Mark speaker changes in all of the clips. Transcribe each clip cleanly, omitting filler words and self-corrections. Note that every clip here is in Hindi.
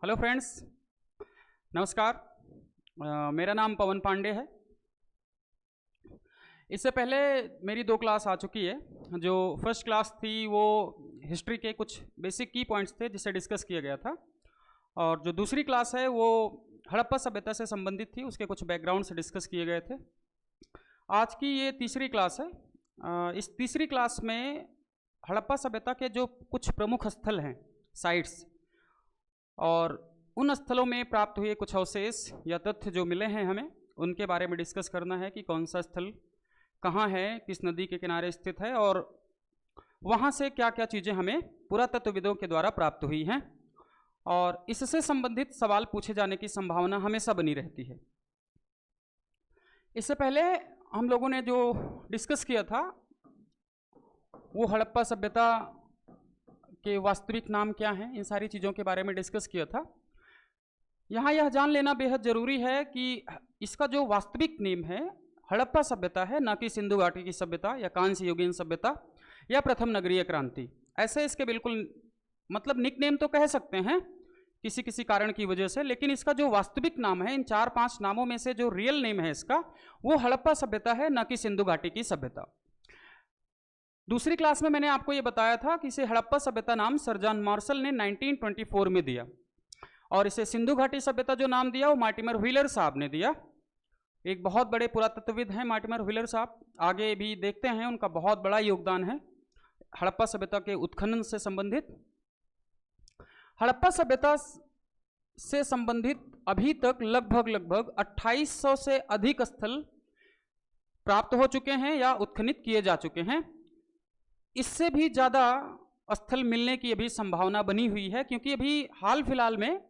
Speaker 1: हेलो फ्रेंड्स, नमस्कार। मेरा नाम पवन पांडे है। इससे पहले मेरी 2 क्लास आ चुकी है। जो फर्स्ट क्लास थी वो हिस्ट्री के कुछ बेसिक की पॉइंट्स थे जिसे डिस्कस किया गया था, और जो दूसरी क्लास है वो हड़प्पा सभ्यता से संबंधित थी, उसके कुछ बैकग्राउंड से डिस्कस किए गए थे। आज की ये तीसरी क्लास है। इस तीसरी क्लास में हड़प्पा सभ्यता के जो कुछ प्रमुख स्थल हैं, साइट्स, और उन स्थलों में प्राप्त हुए कुछ अवशेष या तथ्य जो मिले हैं हमें, उनके बारे में डिस्कस करना है कि कौन सा स्थल कहाँ है, किस नदी के किनारे स्थित है, और वहाँ से क्या क्या चीज़ें हमें पुरातत्वविदों के द्वारा प्राप्त हुई हैं, और इससे संबंधित सवाल पूछे जाने की संभावना हमेशा बनी रहती है। इससे पहले हम लोगों ने जो डिस्कस किया था वो हड़प्पा सभ्यता के वास्तविक नाम क्या हैं, इन सारी चीज़ों के बारे में डिस्कस किया था। यहाँ यह जान लेना बेहद ज़रूरी है कि इसका जो वास्तविक नेम है हड़प्पा सभ्यता है, ना कि सिंधु घाटी की सभ्यता या कांस्य युगीन सभ्यता या प्रथम नगरीय क्रांति। ऐसे इसके बिल्कुल मतलब निक नेम तो कह सकते हैं किसी किसी कारण की वजह से, लेकिन इसका जो वास्तविक नाम है, इन 4-5 नामों में से जो रियल नेम है इसका, वो हड़प्पा सभ्यता है, ना कि सिंधु घाटी की सभ्यता। दूसरी क्लास में मैंने आपको ये बताया था कि इसे हड़प्पा सभ्यता नाम सर जॉन मार्शल ने 1924 में दिया, और इसे सिंधु घाटी सभ्यता जो नाम दिया वो मार्टिमर व्हीलर साहब ने दिया। एक बहुत बड़े पुरातत्वविद हैं मार्टिमर व्हीलर साहब, आगे भी देखते हैं, उनका बहुत बड़ा योगदान है हड़प्पा सभ्यता के उत्खनन से संबंधित। हड़प्पा सभ्यता से संबंधित अभी तक लगभग 2800 से अधिक स्थल प्राप्त हो चुके हैं या उत्खनित किए जा चुके हैं। इससे भी ज़्यादा स्थल मिलने की अभी संभावना बनी हुई है, क्योंकि अभी हाल फिलहाल में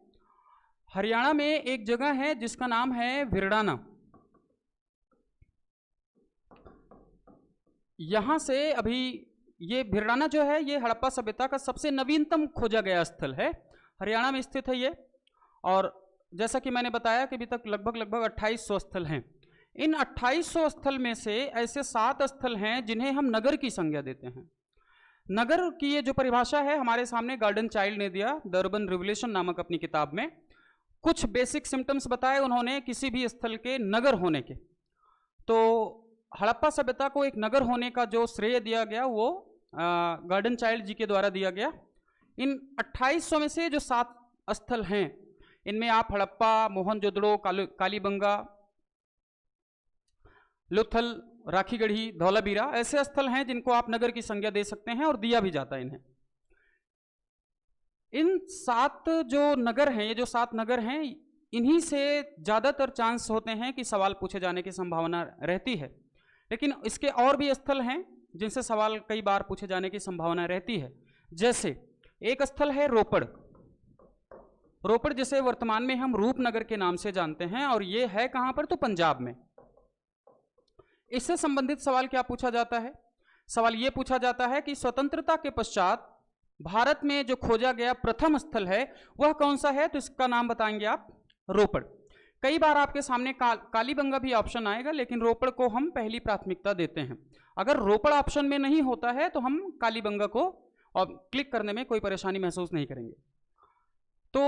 Speaker 1: हरियाणा में एक जगह है जिसका नाम है भिरडाना। यहाँ से अभी ये भिरडाना जो है ये हड़प्पा सभ्यता का सबसे नवीनतम खोजा गया स्थल है, हरियाणा में स्थित है ये। और जैसा कि मैंने बताया कि अभी तक लगभग 2800 स्थल हैं। इन 2800 स्थल में से ऐसे 7 स्थल हैं जिन्हें हम नगर की संज्ञा देते हैं। नगर की ये जो परिभाषा है हमारे सामने गार्डन चाइल्ड ने दिया द अर्बन रिवोल्यूशन नामक अपनी किताब में। कुछ बेसिक सिम्टम्स बताए उन्होंने किसी भी स्थल के नगर होने के। तो हड़प्पा सभ्यता को एक नगर होने का जो श्रेय दिया गया वो गार्डन चाइल्ड जी के द्वारा दिया गया। इन 2800 में से जो 7 स्थल हैं, इनमें आप हड़प्पा, मोहनजोदड़ो, कालीबंगा, लोथल, राखीगढ़ी, धौलावीरा ऐसे स्थल हैं जिनको आप नगर की संज्ञा दे सकते हैं, और दिया भी जाता है इन्हें। इन 7 जो नगर हैं, ये जो 7 नगर हैं, इन्हीं से ज़्यादातर चांस होते हैं कि सवाल पूछे जाने की संभावना रहती है। लेकिन इसके और भी स्थल हैं जिनसे सवाल कई बार पूछे जाने की संभावना रहती है। जैसे एक स्थल है रोपड़। रोपड़ जिसे वर्तमान में हम रूपनगर के नाम से जानते हैं, और ये है कहाँ पर, तो पंजाब में। इससे संबंधित सवाल क्या पूछा जाता है? सवाल ये पूछा जाता है कि स्वतंत्रता के पश्चात भारत में जो खोजा गया प्रथम स्थल है वह कौन सा है, तो इसका नाम बताएंगे आप, रोपड़। कई बार आपके सामने कालीबंगा भी ऑप्शन आएगा, लेकिन रोपड़ को हम पहली प्राथमिकता देते हैं। अगर रोपड़ ऑप्शन में नहीं होता है तो हम कालीबंगा को और क्लिक करने में कोई परेशानी महसूस नहीं करेंगे। तो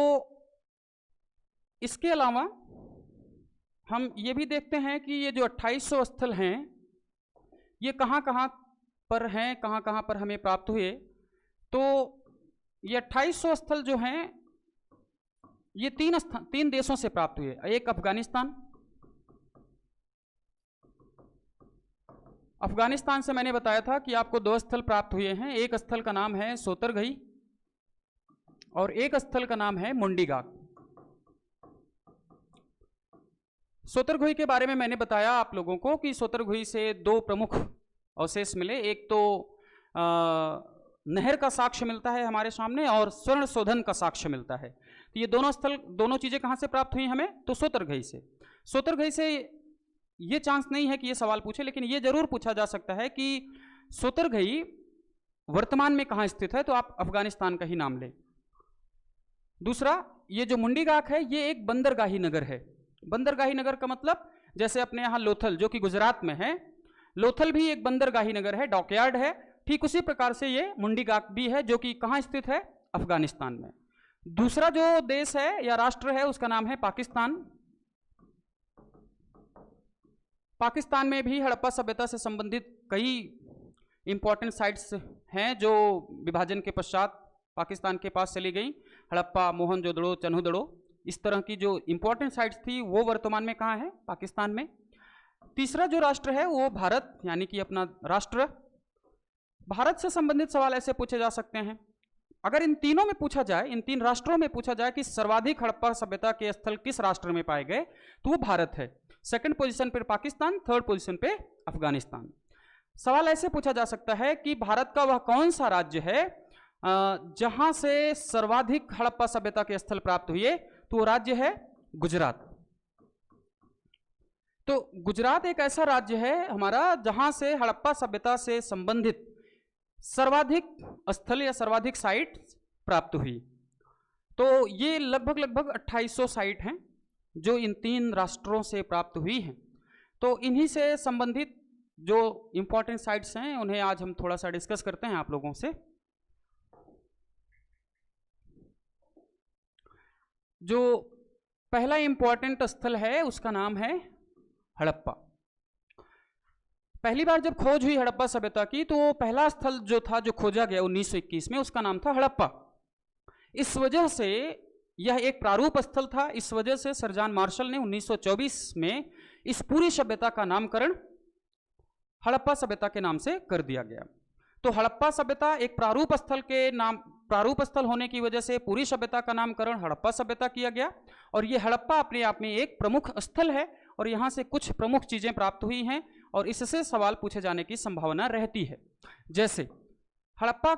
Speaker 1: इसके अलावा हम ये भी देखते हैं कि ये जो 2800 स्थल हैं ये कहाँ कहाँ पर हैं, कहाँ कहाँ पर हमें प्राप्त हुए। तो ये 2800 स्थल जो हैं ये 3 देशों से प्राप्त हुए। एक अफगानिस्तान से मैंने बताया था कि आपको 2 स्थल प्राप्त हुए हैं। एक स्थल का नाम है सोतरघई और एक स्थल का नाम है मुंडीगाक। सोतरघई के बारे में मैंने बताया आप लोगों को कि सोतरघई से 2 प्रमुख अवशेष मिले। एक तो नहर का साक्ष्य मिलता है हमारे सामने, और स्वर्ण शोधन का साक्ष्य मिलता है। तो ये दोनों चीज़ें कहाँ से प्राप्त हुई हमें, तो सोतरघई से। सोतरघई से ये चांस नहीं है कि ये सवाल पूछे, लेकिन ये जरूर पूछा जा सकता है कि सोतरघई वर्तमान में कहाँ स्थित है, तो आप अफगानिस्तान का ही नाम लें। दूसरा, ये जो मुंडीगाक है ये एक बंदरगाही नगर है। बंदरगाही नगर का मतलब जैसे अपने यहाँ लोथल जो कि गुजरात में है, लोथल भी एक बंदरगाही नगर है, डॉकयार्ड है। ठीक उसी प्रकार से ये मुंडीगाक भी है जो कि कहाँ स्थित है, अफगानिस्तान में। दूसरा जो देश है या राष्ट्र है उसका नाम है पाकिस्तान। पाकिस्तान में भी हड़प्पा सभ्यता से संबंधित कई इंपॉर्टेंट साइट्स हैं जो विभाजन के पश्चात पाकिस्तान के पास चली गई। हड़प्पा, मोहनजोदड़ो, चन्हुदड़ो, इस तरह की जो इंपॉर्टेंट साइट्स थी वो वर्तमान में कहाँ है? पाकिस्तान में। तीसरा जो राष्ट्र है वो भारत, यानी कि अपना राष्ट्र। भारत से संबंधित सवाल ऐसे पूछे जा सकते हैं, अगर इन तीनों में पूछा जाए, इन तीन राष्ट्रों में पूछा जाए कि सर्वाधिक हड़प्पा सभ्यता के स्थल किस राष्ट्र में पाए गए, तो वो भारत है। सेकंड पोजीशन पे पाकिस्तान, थर्ड पोजीशन पे अफगानिस्तान। सवाल ऐसे पूछा जा सकता है कि भारत का वह कौन सा राज्य है जहां से सर्वाधिक हड़प्पा सभ्यता के स्थल प्राप्त हुए, तो वो राज्य है गुजरात। तो गुजरात एक ऐसा राज्य है हमारा जहां से हड़प्पा सभ्यता से संबंधित सर्वाधिक स्थल या सर्वाधिक साइट प्राप्त हुई। तो ये लगभग 2800 साइट हैं जो इन तीन राष्ट्रों से प्राप्त हुई हैं। तो इन्हीं से संबंधित जो इंपॉर्टेंट साइट्स हैं उन्हें आज हम थोड़ा सा डिस्कस करते हैं आप लोगों से। जो पहला इंपॉर्टेंट स्थल है उसका नाम है हड़प्पा। पहली बार जब खोज हुई हड़प्पा सभ्यता की तो पहला स्थल जो था जो खोजा गया 1921 में, उसका नाम था हड़प्पा। इस वजह से यह एक प्रारूप स्थल था। इस वजह से सर जॉन मार्शल ने 1924 में इस पूरी सभ्यता का नामकरण हड़प्पा सभ्यता के नाम से कर दिया गया। तो हड़प्पा सभ्यता एक प्रारूप स्थल के नाम, प्रारूप स्थल होने की वजह से पूरी सभ्यता का नामकरण हड़प्पा सभ्यता किया गया। और ये हड़प्पा अपने आप में एक प्रमुख स्थल है और यहाँ से कुछ प्रमुख चीजें प्राप्त हुई हैं और इससे सवाल पूछे जाने की संभावना रहती है। जैसे हड़प्पा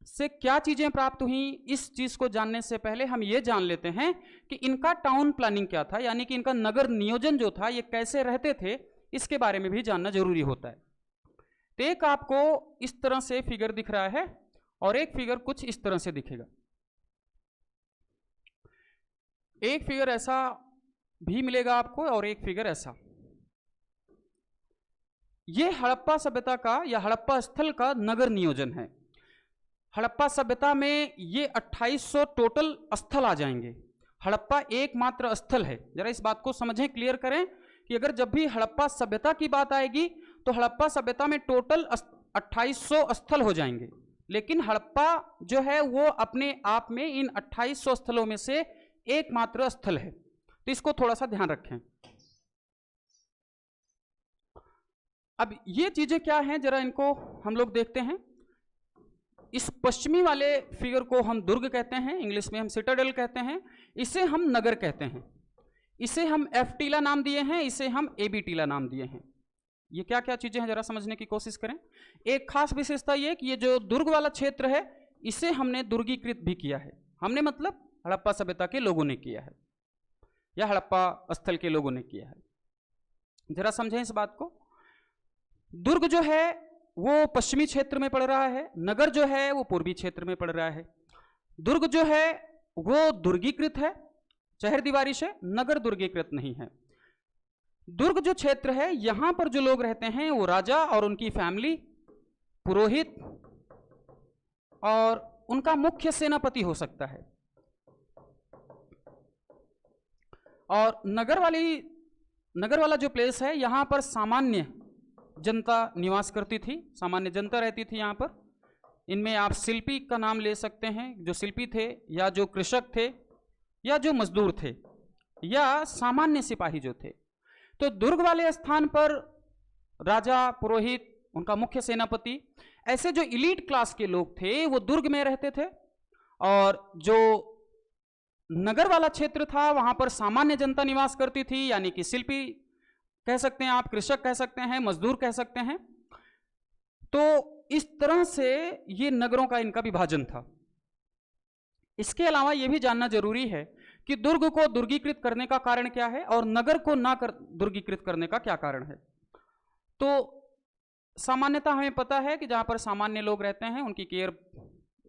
Speaker 1: से क्या चीजें प्राप्त हुई, इस चीज को जानने से पहले हम ये जान लेते हैं कि इनका टाउन प्लानिंग क्या था, यानी कि इनका नगर नियोजन जो था, ये कैसे रहते थे, इसके बारे में भी जानना जरूरी होता है। तो एक आपको इस तरह से फिगर दिख रहा है और एक फिगर कुछ इस तरह से दिखेगा। एक फिगर ऐसा भी मिलेगा आपको और एक फिगर ऐसा। ये हड़प्पा सभ्यता का या हड़प्पा स्थल का नगर नियोजन है। हड़प्पा सभ्यता में ये 2800 टोटल स्थल आ जाएंगे। हड़प्पा एकमात्र स्थल है। जरा इस बात को समझें, क्लियर करें कि अगर जब भी हड़प्पा सभ्यता की बात आएगी तो हड़प्पा सभ्यता में टोटल 2800 स्थल हो जाएंगे, लेकिन हड़प्पा जो है वो अपने आप में इन 2800 स्थलों में से एकमात्र स्थल है। तो इसको थोड़ा सा ध्यान रखें। अब ये चीजें क्या हैं, जरा इनको हम लोग देखते हैं। इस पश्चिमी वाले फिगर को हम दुर्ग कहते हैं, इंग्लिश में हम सिटाडेल कहते हैं। इसे हम नगर कहते हैं। इसे हम एफ टीला नाम दिए हैं, इसे हम ए बी टीला नाम दिए हैं। ये क्या क्या चीजें हैं जरा समझने की कोशिश करें। एक खास विशेषता ये कि ये जो दुर्ग वाला क्षेत्र है इसे हमने दुर्गीकृत भी किया है। हमने मतलब हड़प्पा सभ्यता के लोगों ने किया है या हड़प्पा स्थल के लोगों ने किया है। जरा समझें इस बात को। दुर्ग जो है वो पश्चिमी क्षेत्र में पड़ रहा है, नगर जो है वो पूर्वी क्षेत्र में पड़ रहा है। दुर्ग जो है वो दुर्गीकृत है चहर दीवारी से, नगर दुर्गीकृत नहीं है। दुर्ग जो क्षेत्र है यहां पर जो लोग रहते हैं वो राजा और उनकी फैमिली, पुरोहित और उनका मुख्य सेनापति हो सकता है। और नगर वाला जो प्लेस है यहां पर सामान्य जनता निवास करती थी, सामान्य जनता रहती थी यहां पर। इनमें आप शिल्पी का नाम ले सकते हैं, जो शिल्पी थे या जो कृषक थे या जो मजदूर थे या सामान्य सिपाही जो थे। तो दुर्ग वाले स्थान पर राजा, पुरोहित, उनका मुख्य सेनापति, ऐसे जो इलीट क्लास के लोग थे वो दुर्ग में रहते थे। और जो नगर वाला क्षेत्र था वहां पर सामान्य जनता निवास करती थी, यानी कि शिल्पी कह सकते हैं आप, कृषक कह सकते हैं, मजदूर कह सकते हैं। तो इस तरह से ये नगरों का इनका विभाजन था। इसके अलावा यह भी जानना जरूरी है कि दुर्ग को दुर्गीकृत करने का कारण क्या है और नगर को ना दुर्गीकृत करने का क्या कारण है। तो सामान्यतः हमें पता है कि जहां पर सामान्य लोग रहते हैं उनकी केयर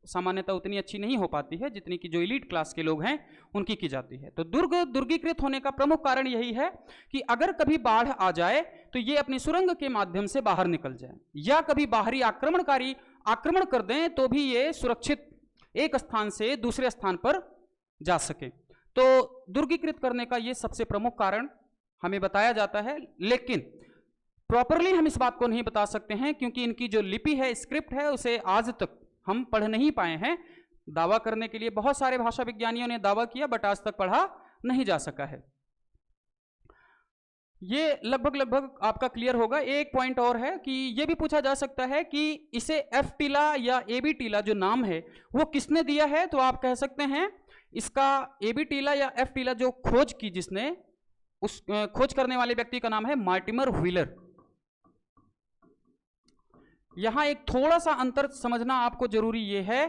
Speaker 1: सामान्यतः उतनी अच्छी नहीं हो पाती है जितनी कि जो एलीट क्लास के लोग हैं उनकी की जाती है। तो दुर्ग दुर्गीकृत होने का प्रमुख कारण यही है कि अगर कभी बाढ़ आ जाए तो ये अपनी सुरंग के माध्यम से बाहर निकल जाए, या कभी बाहरी आक्रमणकारी आक्रमण कर दें तो भी ये सुरक्षित एक स्थान से दूसरे स्थान पर जा सके। तो दुर्गीकृत करने का ये सबसे प्रमुख कारण हमें बताया जाता है, लेकिन प्रॉपरली हम इस बात को नहीं बता सकते हैं क्योंकि इनकी जो लिपि है, स्क्रिप्ट है, उसे आज तक हम पढ़ नहीं पाए हैं। दावा करने के लिए बहुत सारे भाषा विज्ञानियों ने दावा किया, बट आज तक पढ़ा नहीं जा सका है। ये लगभग आपका क्लियर होगा। एक पॉइंट और है कि ये भी पूछा जा सकता है कि इसे एफ टीला या ए बी टीला जो नाम है वो किसने दिया है। तो आप कह सकते हैं इसका ए बी टीला या एफ टीला जो खोज की जिसने, उस खोज करने वाले व्यक्ति का नाम है मार्टिमर व्हीलर। यहां एक थोड़ा सा अंतर समझना आपको जरूरी यह है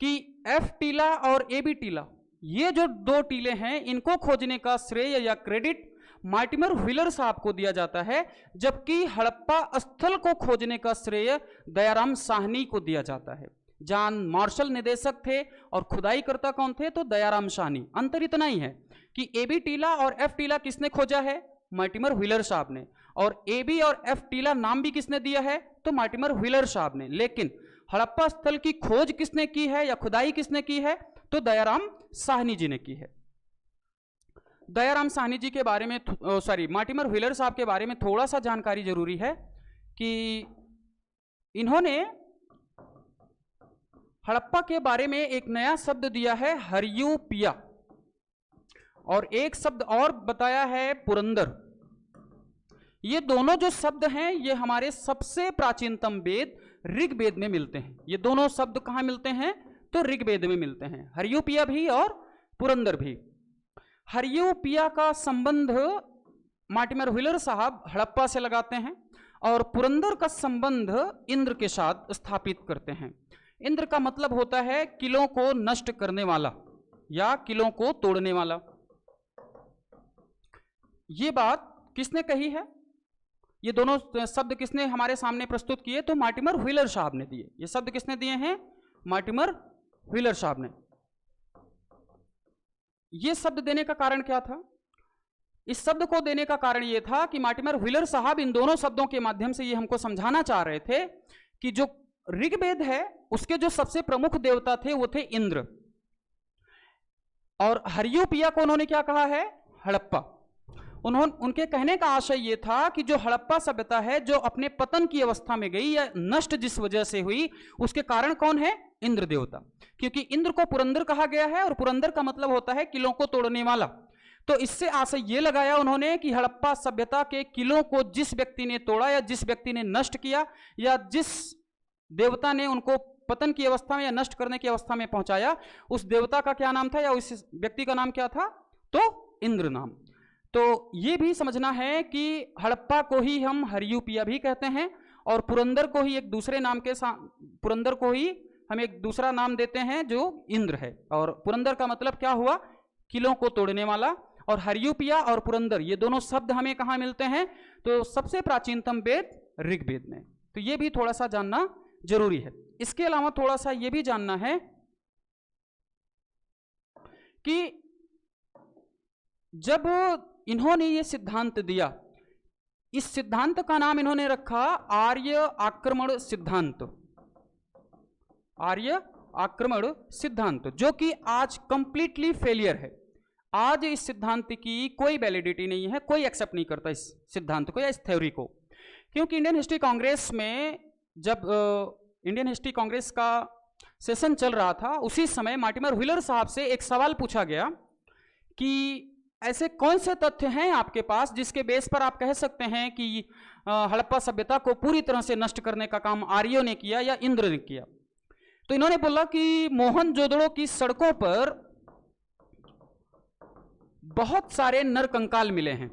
Speaker 1: कि एफ टीला और ए बी टीला, ये जो दो टीले हैं, इनको खोजने का श्रेय या क्रेडिट मार्टिमर व्हीलर साहब को दिया जाता है, जबकि हड़प्पा स्थल को खोजने का श्रेय दयाराम साहनी को दिया जाता है। जॉन मार्शल निदेशक थे और खुदाईकर्ता कौन थे, तो दयाराम साहनी। अंतर इतना ही है कि ए बी टीला और एफ टीला किसने खोजा है, मार्टिमर व्हीलर साहब ने, और ए बी और एफ टीला नाम भी किसने दिया है, तो मार्टिमर व्हीलर साहब ने। लेकिन हड़प्पा स्थल की खोज किसने की है या खुदाई किसने की है, तो दयाराम साहनी जी ने की है। दयाराम साहनी जी के बारे में, मार्टिमर व्हीलर साहब के बारे में थोड़ा सा जानकारी जरूरी है कि इन्होंने हड़प्पा के बारे में एक नया शब्द दिया है हरियूपिया, और एक शब्द और बताया है पुरंदर। ये दोनों जो शब्द हैं ये हमारे सबसे प्राचीनतम वेद ऋग्वेद में मिलते हैं। ये दोनों शब्द कहाँ मिलते हैं, तो ऋग्वेद में मिलते हैं, हरियूपिया भी और पुरंदर भी। हरियूपिया का संबंध मार्टिमर व्हीलर साहब हड़प्पा से लगाते हैं और पुरंदर का संबंध इंद्र के साथ स्थापित करते हैं। इंद्र का मतलब होता है किलों को नष्ट करने वाला या किलों को तोड़ने वाला। ये बात किसने कही है, ये दोनों शब्द किसने हमारे सामने प्रस्तुत किए, तो मार्टिमर व्हीलर साहब ने दिए। ये शब्द किसने दिए हैं, मार्टिमर व्हीलर साहब ने। ये शब्द देने का कारण क्या था, इस शब्द को देने का कारण यह था कि मार्टिमर व्हीलर साहब इन दोनों शब्दों के माध्यम से ये हमको समझाना चाह रहे थे कि जो ऋग्वेद है उसके जो सबसे प्रमुख देवता थे वो थे इंद्र, और हरियूपिया को उन्होंने क्या कहा है, हड़प्पा। उनके कहने का आशय यह था कि जो हड़प्पा सभ्यता है जो अपने पतन की अवस्था में गई या नष्ट जिस वजह से हुई, उसके कारण कौन है, इंद्र देवता। क्योंकि इंद्र को पुरंदर कहा गया है और पुरंदर का मतलब होता है किलों को तोड़ने वाला। तो इससे आशय यह लगाया उन्होंने कि हड़प्पा सभ्यता के किलों को जिस व्यक्ति ने तोड़ा या जिस व्यक्ति ने नष्ट किया या जिस देवता ने उनको पतन की अवस्था में या नष्ट करने की अवस्था में पहुंचाया, उस देवता का क्या नाम था या उस व्यक्ति का नाम क्या था, तो इंद्र नाम। तो ये भी समझना है कि हड़प्पा को ही हम हरियूपिया भी कहते हैं और पुरंदर को ही एक दूसरे नाम के पुरंदर को ही हम एक दूसरा नाम देते हैं जो इंद्र है। और पुरंदर का मतलब क्या हुआ, किलों को तोड़ने वाला। और हरियूपिया और पुरंदर ये दोनों शब्द हमें कहाँ मिलते हैं, तो सबसे प्राचीनतम वेद ऋग्वेद में। तो ये भी थोड़ा सा जानना जरूरी है। इसके अलावा थोड़ा सा ये भी जानना है कि जब इन्होंने ये सिद्धांत दिया, इस सिद्धांत का नाम इन्होंने रखा आर्य आक्रमण सिद्धांत। आर्य आक्रमण सिद्धांत, जो कि आज कंप्लीटली फेलियर है। आज इस सिद्धांत की कोई वैलिडिटी नहीं है, कोई एक्सेप्ट नहीं करता इस सिद्धांत को या इस थ्योरी को। क्योंकि इंडियन हिस्ट्री कांग्रेस में जब इंडियन हिस्ट्री कांग्रेस का सेशन चल रहा था, उसी समय मार्टिमर व्हीलर साहब से एक सवाल पूछा गया कि ऐसे कौन से तथ्य हैं आपके पास जिसके बेस पर आप कह सकते हैं कि हड़प्पा सभ्यता को पूरी तरह से नष्ट करने का काम आर्यों ने किया या इंद्र ने किया। तो इन्होंने बोला कि मोहनजोदड़ो की सड़कों पर बहुत सारे नरकंकाल मिले हैं,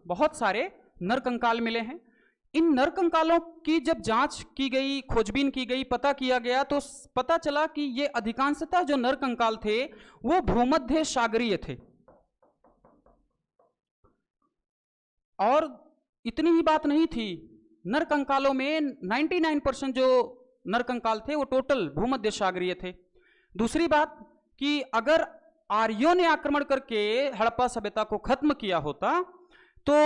Speaker 1: बहुत सारे नरकंकाल मिले हैं। इन नरकंकालों की जब जांच की गई, खोजबीन की गई, पता किया गया, तो पता चला कि ये अधिकांशतः जो नरकंकाल थे वो भूमध्य सागरीय थे। और इतनी ही बात नहीं थी, नरकंकालों में 99% जो नरकंकाल थे वो टोटल भूमध्य सागरीय थे। दूसरी बात कि अगर आर्यों ने आक्रमण करके हड़प्पा सभ्यता को खत्म किया होता तो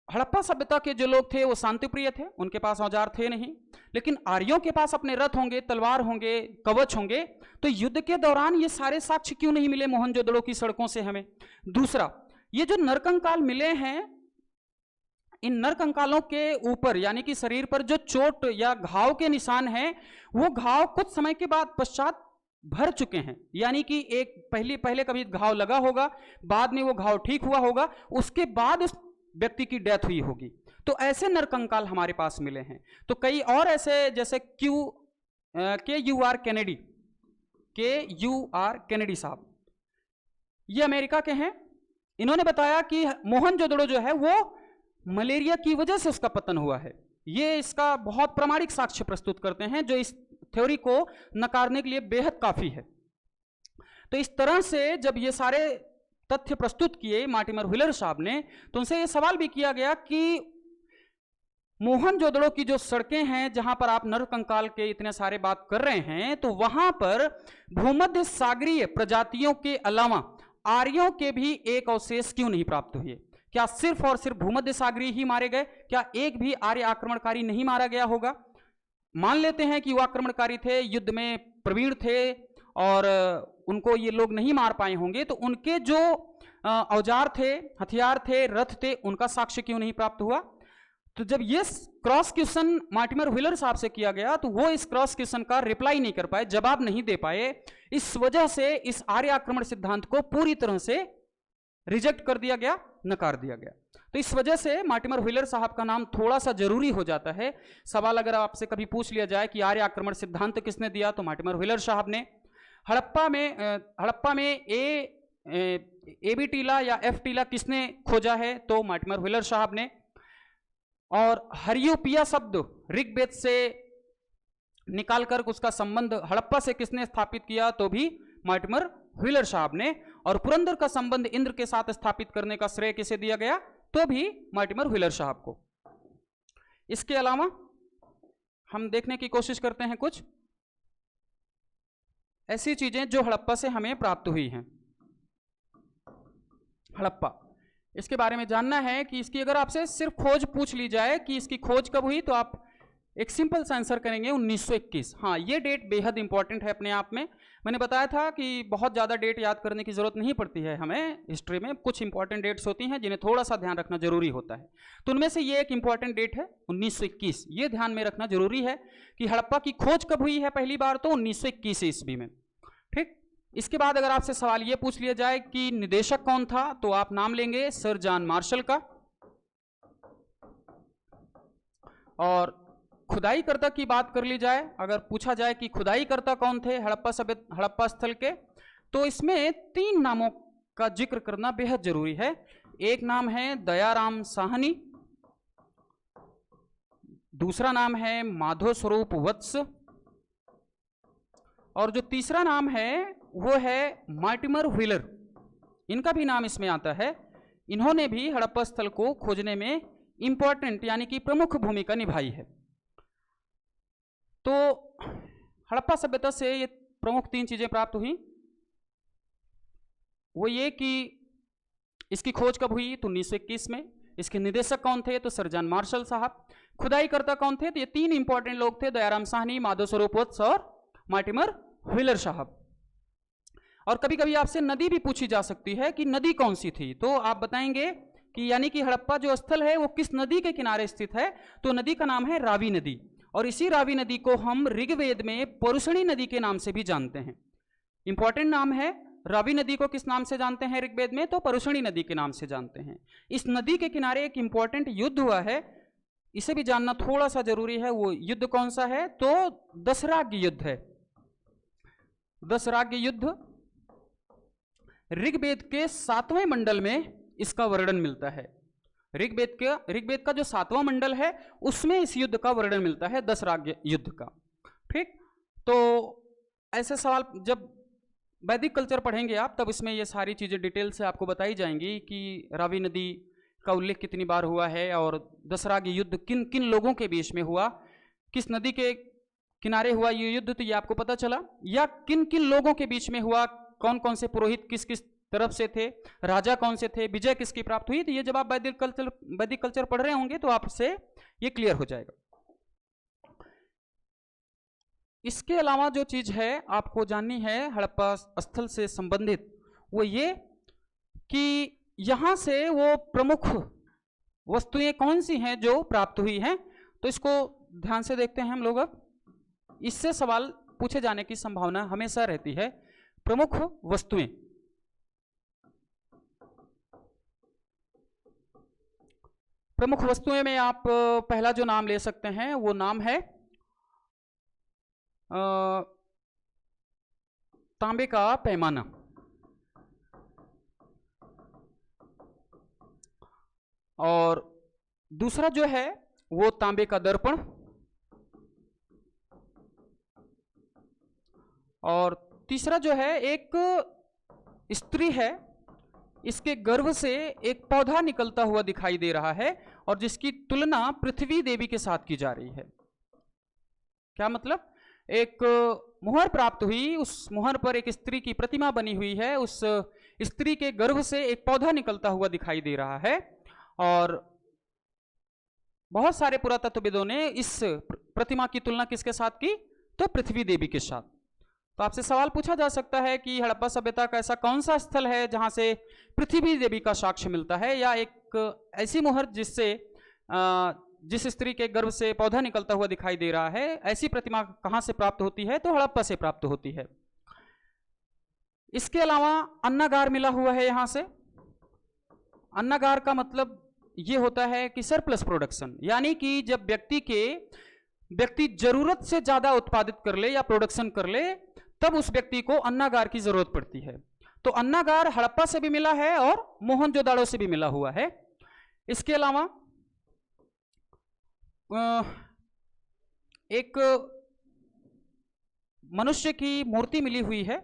Speaker 1: हड़प्पा सभ्यता के जो लोग थे वो शांतिप्रिय थे, उनके पास औजार थे नहीं, लेकिन आर्यों के पास अपने रथ होंगे, तलवार होंगे, कवच होंगे, तो युद्ध के दौरान ये सारे साक्ष्य क्यों नहीं मिले मोहनजोदड़ो की सड़कों से हमें? दूसरा, ये जो नरकंकाल मिले हैं, इन नरकंकालों के ऊपर यानी कि शरीर पर जो चोट या घाव के निशान हैं, वो घाव कुछ समय के बाद पश्चात भर चुके हैं, यानी कि एक पहले कभी घाव लगा होगा, बाद में वो घाव ठीक हुआ होगा, उसके बाद उस व्यक्ति की डेथ हुई होगी। तो ऐसे नरकंकाल हमारे पास मिले हैं। तो कई और ऐसे, जैसे KUR केनेडी साहब, ये अमेरिका के हैं। इन्होंने बताया कि मोहनजोदड़ो जो है वो मलेरिया की वजह से उसका पतन हुआ है। ये इसका बहुत प्रामाणिक साक्ष्य प्रस्तुत करते हैं, जो इस थ्योरी को नकारने के लिए बेहद काफी है। तो इस तरह से जब ये सारे तथ्य प्रस्तुत किए मार्टिमर व्हीलर साहब ने, तो उनसे ये सवाल भी किया गया कि मोहनजोदड़ो की जो सड़कें हैं, जहां पर आप नरकंकाल के इतने सारे बात कर रहे हैं, तो वहां पर भूमध्य सागरीय प्रजातियों के अलावा आर्यों के भी एक अवशेष क्यों नहीं प्राप्त हुए? क्या सिर्फ और सिर्फ भूमध्य सागरीय ही मारे गए? क्या एक भी आर्य आक्रमणकारी नहीं मारा गया होगा? मान लेते हैं कि वो आक्रमणकारी थे, युद्ध में प्रवीण थे और उनको ये लोग नहीं मार पाए होंगे, तो उनके जो औजार थे, हथियार थे, रथ थे, उनका साक्ष्य क्यों नहीं प्राप्त हुआ? तो जब ये क्रॉस क्वेश्चन मार्टिमर व्हीलर साहब से किया गया, तो वो इस क्रॉस क्वेश्चन का रिप्लाई नहीं कर पाए, जवाब नहीं दे पाए। इस वजह से इस आर्य आक्रमण सिद्धांत को पूरी तरह से रिजेक्ट कर दिया गया, नकार दिया गया। तो इस वजह से मार्टिमर व्हीलर साहब का नाम थोड़ा सा जरूरी हो जाता है। सवाल अगर आपसे कभी पूछ लिया जाए कि आर्य आक्रमण सिद्धांत किसने दिया, तो मार्टिमर व्हीलर साहब ने। हड़प्पा में AB टीला या F टीला किसने खोजा है, तो मार्टिमर व्हीलर साहब ने। और हरियोपिया शब्द ऋग्वेद से निकालकर उसका संबंध हड़प्पा से किसने स्थापित किया, तो भी मार्टिमर व्हीलर साहब ने। और पुरंदर का संबंध इंद्र के साथ स्थापित करने का श्रेय किसे दिया गया, तो भी मार्टिमर व्हीलर साहब को। इसके अलावा हम देखने की कोशिश करते हैं कुछ ऐसी चीजें जो हड़प्पा से हमें प्राप्त हुई हैं। हड़प्पा, इसके बारे में जानना है कि इसकी अगर आपसे सिर्फ खोज पूछ ली जाए कि इसकी खोज कब हुई, तो आप एक सिंपल सा आंसर करेंगे 1921। हाँ, ये डेट बेहद इंपॉर्टेंट है अपने आप में। मैंने बताया था कि बहुत ज़्यादा डेट याद करने की ज़रूरत नहीं पड़ती है हमें हिस्ट्री में। कुछ इंपॉर्टेंट डेट्स होती हैं जिन्हें थोड़ा सा ध्यान रखना जरूरी होता है। तो उनमें से ये एक इंपॉर्टेंट डेट है 1921। ये ध्यान में रखना जरूरी है कि हड़प्पा की खोज कब हुई है पहली बार, तो 1921 ईस्वी में। ठीक, इसके बाद अगर आपसे सवाल ये पूछ लिया जाए कि निदेशक कौन था, तो आप नाम लेंगे सर जॉन मार्शल का। और खुदाईकर्ता की बात कर ली जाए, अगर पूछा जाए कि खुदाईकर्ता कौन थे हड़प्पा स्थल के, तो इसमें 3 नामों का जिक्र करना बेहद जरूरी है। एक नाम है दयाराम साहनी, दूसरा नाम है माधव स्वरूप वत्स, और जो तीसरा नाम है वो है मार्टिमर व्हीलर। इनका भी नाम इसमें आता है। इन्होंने भी हड़प्पा स्थल को खोजने में इंपॉर्टेंट यानी कि प्रमुख भूमिका निभाई है। तो हड़प्पा सभ्यता से ये प्रमुख 3 चीजें प्राप्त हुई। वो ये कि इसकी खोज कब हुई, तो 1921 में। इसके निदेशक कौन थे, तो सर जॉन मार्शल साहब। खुदाईकर्ता कौन थे, तो ये 3 इंपॉर्टेंट लोग थे, दयाराम साहनी, माधव स्वरूप वत्स और मार्टिमर व्हीलर साहब। और कभी कभी आपसे नदी भी पूछी जा सकती है कि नदी कौन सी थी, तो आप बताएंगे कि यानी कि हड़प्पा जो स्थल है वो किस नदी के किनारे स्थित है, तो नदी का नाम है रावी नदी। और इसी रावी नदी को हम ऋग्वेद में परुषणी नदी के नाम से भी जानते हैं। इंपॉर्टेंट नाम है। रावी नदी को किस नाम से जानते हैं ऋग्वेद में, तो परुषणी नदी के नाम से जानते हैं। इस नदी के किनारे एक इंपॉर्टेंट युद्ध हुआ है, इसे भी जानना थोड़ा सा जरूरी है। वो युद्ध कौन सा है, तो दशराग्य युद्ध है। दशराग्य युद्ध ऋग्वेद के 7वें मंडल में इसका वर्णन मिलता है। ऋग्वेद का जो 7वां मंडल है उसमें इस युद्ध का वर्णन मिलता है, दशराग्य युद्ध का। ठीक, तो ऐसे सवाल जब वैदिक कल्चर पढ़ेंगे आप, तब इसमें ये सारी चीजें डिटेल से आपको बताई जाएंगी कि रावी नदी का उल्लेख कितनी बार हुआ है और दशराग्य युद्ध किन किन लोगों के बीच में हुआ, किस नदी के किनारे हुआ ये युद्ध, तो ये आपको पता चला। या किन किन लोगों के बीच में हुआ, कौन कौन से पुरोहित किस किस तरफ से थे, राजा कौन से थे, विजय किसकी प्राप्त हुई, तो ये जब आप वैदिक कल्चर पढ़ रहे होंगे तो आपसे ये क्लियर हो जाएगा। इसके अलावा जो चीज है आपको जाननी है हड़प्पा स्थल से संबंधित, वो ये कि यहां से वो प्रमुख वस्तुएं कौन सी हैं जो प्राप्त हुई हैं, तो इसको ध्यान से देखते हैं हम लोग। अब इससे सवाल पूछे जाने की संभावना हमेशा रहती है। प्रमुख वस्तुएं, प्रमुख वस्तुएं में आप पहला जो नाम ले सकते हैं वो नाम है तांबे का पैमाना। और दूसरा जो है वो तांबे का दर्पण, और तीसरा जो है एक स्त्री है, इसके गर्भ से एक पौधा निकलता हुआ दिखाई दे रहा है और जिसकी तुलना पृथ्वी देवी के साथ की जा रही है। क्या मतलब, एक मुहर प्राप्त हुई, उस मुहर पर एक स्त्री की प्रतिमा बनी हुई है, उस स्त्री के गर्भ से एक पौधा निकलता हुआ दिखाई दे रहा है और बहुत सारे पुरातत्वविदों ने इस प्रतिमा की तुलना किसके साथ की, तो पृथ्वी देवी के साथ। तो आपसे सवाल पूछा जा सकता है कि हड़प्पा सभ्यता का ऐसा कौन सा स्थल है जहां से पृथ्वी देवी का साक्ष्य मिलता है, या एक ऐसी मुहर जिससे जिस स्त्री के गर्भ से पौधा निकलता हुआ दिखाई दे रहा है, ऐसी प्रतिमा कहां से प्राप्त होती है, तो हड़प्पा से प्राप्त होती है। इसके अलावा अन्नागार मिला हुआ है यहां से। अन्नागार का मतलब ये होता है कि सरप्लस प्रोडक्शन, यानी कि जब व्यक्ति जरूरत से ज्यादा उत्पादित कर ले या प्रोडक्शन कर ले तब उस व्यक्ति को अन्नागार की जरूरत पड़ती है। तो अन्नागार हड़प्पा से भी मिला है और मोहनजोदाड़ो से भी मिला हुआ है। इसके अलावा एक मनुष्य की मूर्ति मिली हुई है,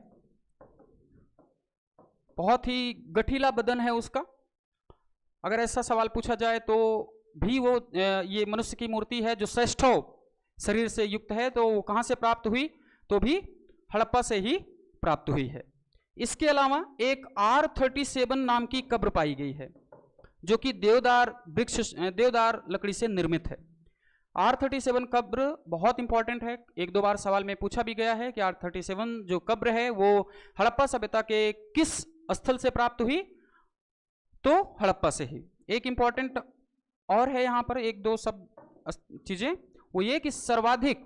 Speaker 1: बहुत ही गठीला बदन है उसका। अगर ऐसा सवाल पूछा जाए तो भी वो ये मनुष्य की मूर्ति है जो श्रेष्ठव शरीर से युक्त है, तो वो कहाँ से प्राप्त हुई, तो भी हड़प्पा से ही प्राप्त हुई है। इसके अलावा एक R37 नाम की कब्र पाई गई है जो कि देवदार लकड़ी से निर्मित है। R37 कब्र बहुत इंपॉर्टेंट है, एक दो बार सवाल में पूछा भी गया है कि R37 जो कब्र है वो हड़प्पा सभ्यता के किस स्थल से प्राप्त हुई, तो हड़प्पा से ही। एक इंपॉर्टेंट और है यहाँ पर एक दो सब चीजें, वो ये कि सर्वाधिक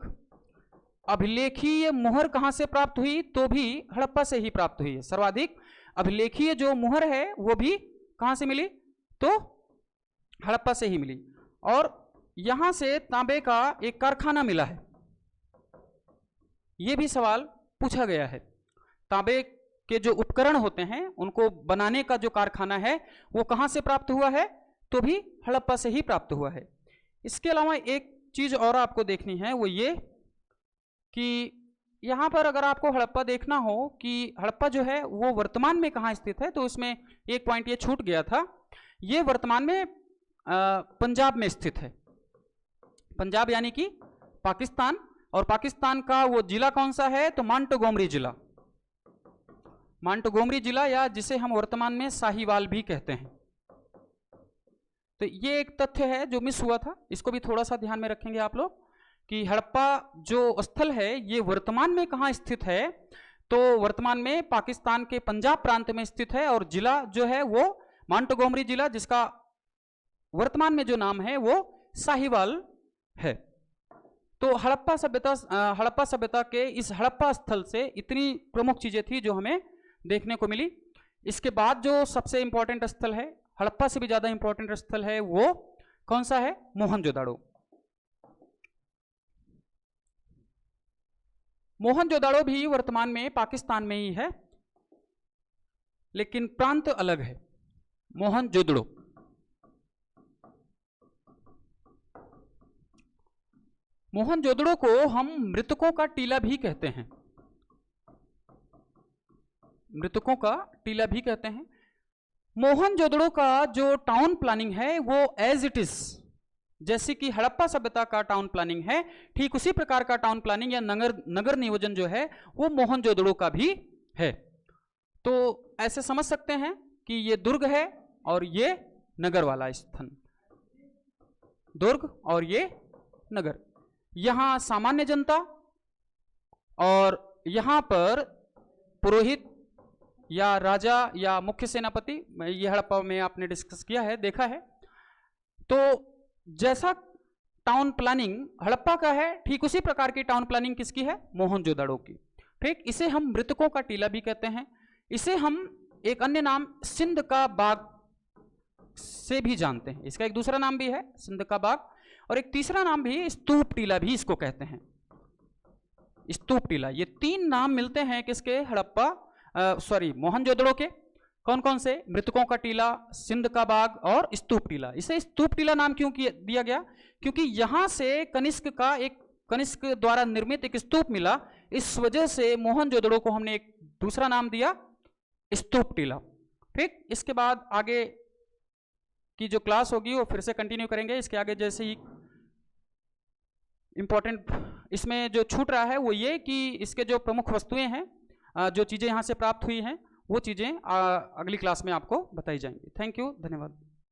Speaker 1: अभिलेखीय मुहर कहां से प्राप्त हुई, तो भी हड़प्पा से ही प्राप्त हुई है। सर्वाधिक अभिलेखीय जो मुहर है वो भी कहां से मिली, तो हड़प्पा से ही मिली। और यहां से तांबे का एक कारखाना मिला है, ये भी सवाल पूछा गया है। तांबे के जो उपकरण होते हैं उनको बनाने का जो कारखाना है वो कहां से प्राप्त हुआ है, तो भी हड़प्पा से ही प्राप्त हुआ है। इसके अलावा एक चीज और आपको देखनी है, वो ये कि यहां पर अगर आपको हड़प्पा देखना हो कि हड़प्पा जो है वो वर्तमान में कहां स्थित है, तो उसमें एक पॉइंट ये छूट गया था। ये वर्तमान में पंजाब में स्थित है। पंजाब यानी कि पाकिस्तान, और पाकिस्तान का वो जिला कौन सा है, तो मांटगोमरी जिला। मांटगोमरी जिला, या जिसे हम वर्तमान में साहिवाल भी कहते हैं। तो ये एक तथ्य है जो मिस हुआ था, इसको भी थोड़ा सा ध्यान में रखेंगे आप लोग कि हड़प्पा जो स्थल है ये वर्तमान में कहाँ स्थित है, तो वर्तमान में पाकिस्तान के पंजाब प्रांत में स्थित है और जिला जो है वो मांटगोमरी जिला, जिसका वर्तमान में जो नाम है वो साहिवाल है। तो हड़प्पा सभ्यता के इस हड़प्पा स्थल से इतनी प्रमुख चीजें थी जो हमें देखने को मिली। इसके बाद जो सबसे इंपॉर्टेंट स्थल है, हड़प्पा से भी ज्यादा इंपॉर्टेंट स्थल है, वो कौन सा है, मोहनजोदाड़ो। मोहनजोदाड़ो भी वर्तमान में पाकिस्तान में ही है, लेकिन प्रांत अलग है। मोहनजोदड़ो मोहनजोदड़ो को हम मृतकों का टीला भी कहते हैं, मृतकों का टीला भी कहते हैं। मोहनजोदड़ो का जो टाउन प्लानिंग है वो एज इट इज, जैसे कि हड़प्पा सभ्यता का टाउन प्लानिंग है, ठीक उसी प्रकार का टाउन प्लानिंग या नगर नियोजन जो है वो मोहनजोदड़ो का भी है। तो ऐसे समझ सकते हैं कि ये दुर्ग है और ये नगर वाला स्थान, दुर्ग और ये नगर। यहां सामान्य जनता और यहां पर पुरोहित या राजा या मुख्य सेनापति, ये हड़प्पा में आपने डिस्कस किया है, देखा है। तो जैसा टाउन प्लानिंग हड़प्पा का है, ठीक उसी प्रकार की टाउन प्लानिंग किसकी है? मोहनजोदड़ो की। ठीक, इसे हम मृतकों का टीला भी कहते हैं। इसे हम एक अन्य नाम सिंध का बाग से भी जानते हैं। इसका एक दूसरा नाम भी है सिंध का बाग, और एक तीसरा नाम भी स्तूप टीला भी इसको कहते हैं, स्तूप टीला। ये तीन नाम मिलते हैं किसके? हड़प्पा मोहनजोदड़ो के। कौन कौन से? मृतकों का टीला, सिंध का बाग और स्तूप टीला। इसे स्तूप टीला नाम क्यों दिया गया? क्योंकि यहां से कनिष्क द्वारा निर्मित एक स्तूप मिला, इस वजह से मोहनजोदड़ो को हमने एक दूसरा नाम दिया, स्तूप टीला। ठीक, इसके बाद आगे की जो क्लास होगी वो फिर से कंटिन्यू करेंगे। इसके आगे जैसे ही इंपॉर्टेंट इसमें जो छूट रहा है वो ये कि इसके जो प्रमुख वस्तुएं हैं, जो चीजें यहां से प्राप्त हुई हैं, वो चीजें अगली क्लास में आपको बताई जाएंगी। थैंक यू, धन्यवाद।